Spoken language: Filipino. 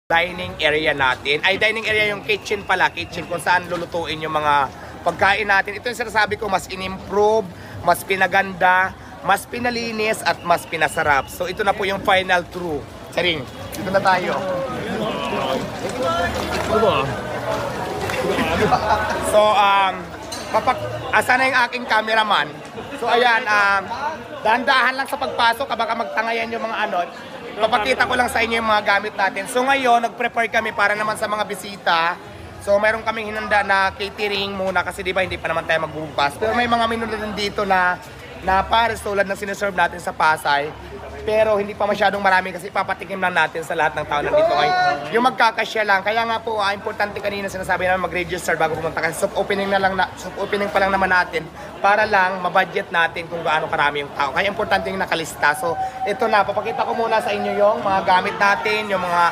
dining area natin. Ay, dining area yung kitchen pala. Kitchen kung saan lulutuin yung mga pagkain natin. Ito yung sinasabi ko, mas in-improve, mas pinaganda, mas pinalinis, at mas pinasarap. So, ito na po yung final true. Charing, dito na tayo. So, asa na yung aking cameraman? So, ayan, dahan-dahan lang sa pagpasok, baka magtangayan yung mga ano. Papakita ko lang sa inyo yung mga gamit natin. So ngayon, nag-prepare kami para naman sa mga bisita. So mayroon kaming hinanda na catering muna kasi di ba hindi pa naman tayo magbubukas. Pero may mga menu din dito na pares tulad ng sineserve natin sa Pasay. Pero hindi pa masyadong marami kasi papatikim lang natin sa lahat ng tao nandito. Ay, yung magkakasya lang. Kaya nga po, importante kanina sinasabi namin mag-register bago pumunta kasi soft opening pa lang naman natin para lang mabudget natin kung gaano karami yung tao. Kaya importante yung nakalista. So ito na, papakita ko muna sa inyo yung mga gamit natin, yung mga